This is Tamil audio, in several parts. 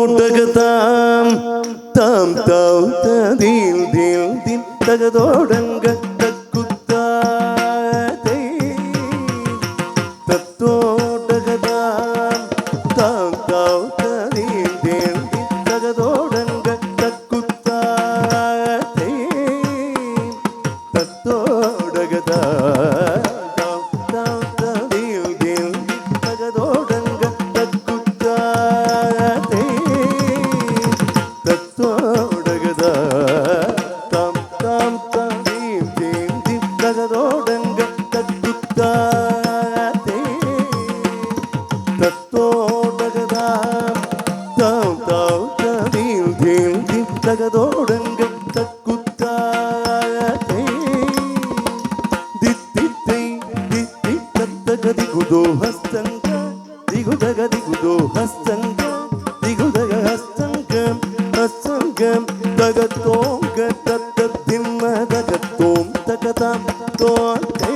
தத்தோடகதாம் தாம் தாவ் ததீல் தீல் தீம் தகதோடங்க தக்குத்தாதே தத்தோடகதாம் தாம் தாவ் ததீல் தீல் தீம் தகதோடங்க தக்குத்தாதே தத்தோடகதாம் தாம் தாவ் ததீல் தீல் தீம் தகதோடங்க தக்குத்தாதே தத்தோடகதா தாம் தாம் ததீல் தீல் தீம் தகதோடங்க தக்குத்தாதே தத்தோடகதா தாம் தாவ் ததீல் தீல் தீம் தகதோடங்க தக்குத்தாதே தித்தித்தை தித்தி தத்தகதி குதோ ஹஸ்தங்க திகுதகதி குதோ ஹஸ்தங்க திகுதக ஹஸ்தங்க ஹஸ்தங்கம் தகத்தோங்க தத்தத்திம்ம தகத்தோம் தகதாம் தோத்தே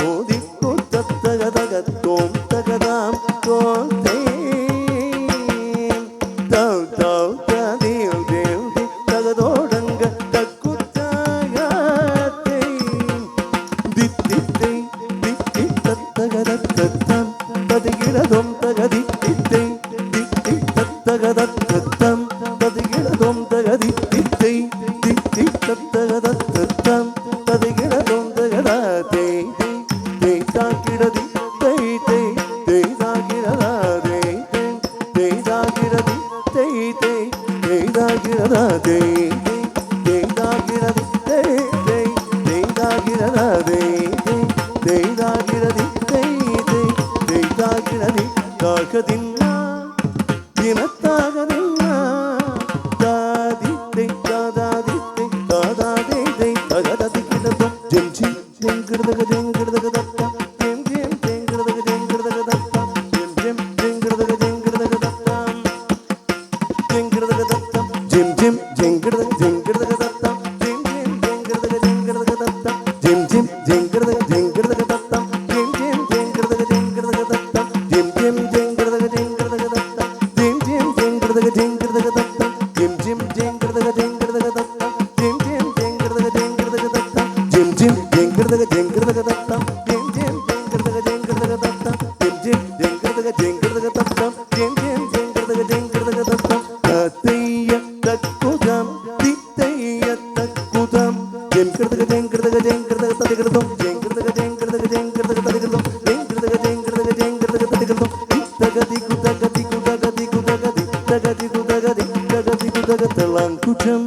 ஓதிக்கு தத்தக தகத்தோம் தகதாம் தோத்தே தாவ் தாவ் ததீல் தீல் தீம் தகதோடங்க தக்குத்தாதே தித்தித்தை தித்தி தத்தகதத்தம் ததிகிடதோம் தகதி தித்தை தித்தி தத்தகதத்தம் ததிகிடதோம் தகதி தித்தை தித்தி தத்தகதத்தம் ததிகிடதோம் தகதாதே தேய் தாக்கிடதி தேய் தேய் தேய் தாக்கிடதாதே தேய் தாக்கிடதி தேய் தேய் தேய் தாக்கிடதாதே தேய் தாக்கிடதி தேய் தேய் தேய் தாக்கிடதாதே தேய் தாக்கிடதி தேய் தேய் தேய் தாக்கிடதி தாகதின்னா தினத்தாகதின்னா தாதி தாதாதி தாதாதே தகததி கிடதும் ஜெம் ஜெம் ஜெம் கிடதக ஜெம் கிடதக தத்தா ஜெம் ஜெம் ஜெம் கிடதக ஜெம் கிடதக தத்தா ஜெம் ஜெம் ஜெம் கிடதக ஜெம் கிடதக தத்தா ஜெம் கிடதக தத்தா ஜெம் ஜெம் ஜெம் கிடதக ஜெம் கிடதக தத்தா ஜெம் ஜெம் ஜெம் கிடதக ஜெம் கிடதக தத்தா ஜெம் ஜெம் ஜெம் கிடதக ஜெம் கிடதக தத்தா ஜெம் ஜெம் ஜெம் கிடதக ஜெம் கிடதக தத்தா ஜெம் ஜெம் ஜெம் கிடதக ஜெம் கிடதக தத்தா ஜெம் ஜெம் ஜெம் கிடதக ஜெம் கிடதக தத்தா ஜெம் ஜெம் ஜெம் கிடதக ஜெம் கிடதக தத்தா ஜெம் ஜெம் ஜெம் கிடதக ஜெம் கிடதக தத்தா ஜெம் ஜெம் ஜெம் கிடதக ஜெம் கிடதக தத்தா ஜெம் ஜெம் ஜெம் கிடதக ஜெம் கிடதக தத்தா ஜெம் ஜெம் ஜெம் கிடதக ஜெம் கிடதக தத்தா ஜெம் ஜெம் ஜெம் கிடதக ஜெம் கிடதக தத்தா தத்தைய தக்குதம் தித்தைய தக்குதம் ஜெம் கிடதக ஜெம் கிடதக ஜெம் கிடதக ததிகிடதம் ஜெம் கிடதக ஜெம் கிடதக ஜெம் கிடதக ததிகிடதம் ஜெம் கிடதக ஜெம் கிடதக ஜெம் கிடதக ததிகிடதம் தகதி குதகதி குதகதி குதகதி தகதி குதகதி தகதி குதக தலாங்குஜம்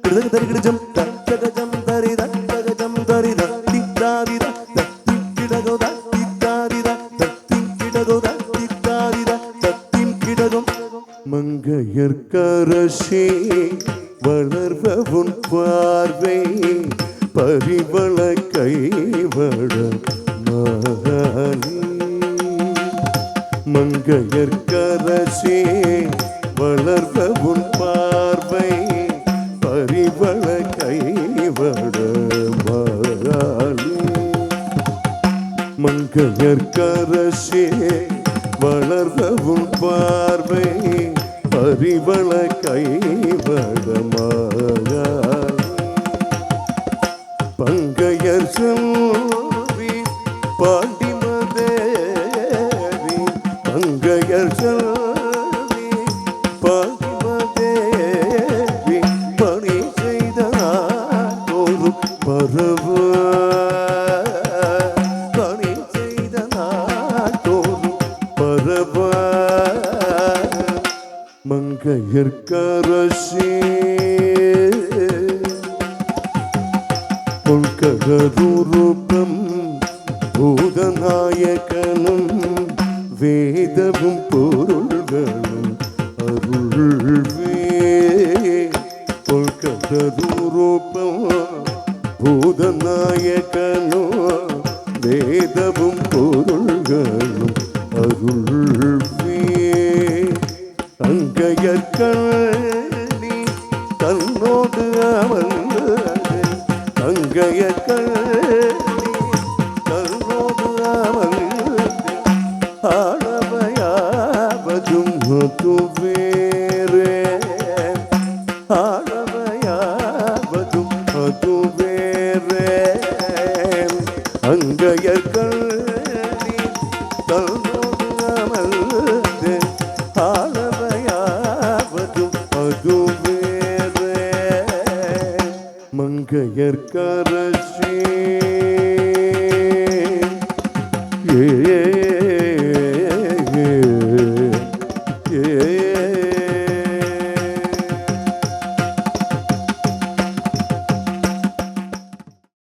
கிடதக ததிகிடஜம் தகஜம் தரித தகஜம் தரித தித்தாரித தத்திம் கிடகோத தித்தாரித தத்திம் கிடகோத தித்தாரித தத்திம் கிடகும் மங்கையர்க்கரசே வளர்வவுன் பார்வை பரிவள கைவட மாலி மங்கையர்க்கரசே வளர்வவுன் பார்வை பரிவள கைவட மாலி மங்கையர்க்கரசே வளர்வவுன் பார்வை பரிவள கைவட மாலி பங்கையர் செல்வி பாண்டிமதேவி பங்கையர் செல்வி பாண்டிமதேவி பணி செய்தோரும் பரவ பணி செய்தோரும் பரவ மங்கையர்க்கரசே பொல்கரூபம் பூதநாயகனும் வேதமும் பொருள்களும் அருள்வே பொல்கரூபம் பூதநாயகனும் வேதமும் பொருள்களும் அருள்வே அங்கையற்கண்ணி தன்னோடு அமர்ந்தது அங்கையற்கண்ணி தன்னோடு அமர்ந்தது ஆளவையாவதும் ಅದು ಬೇರೆ ಆಳವಯಾವದು ಅದು ಬೇರೆ ಅಂಗಯ ಕಳ್ಳಿ ತನ್ನೋಮಲ್ದೆ ಆಳವಯಾವದು ಅದು ಬೇರೆ ಮಂಗಯರ್ ಕರಶಿ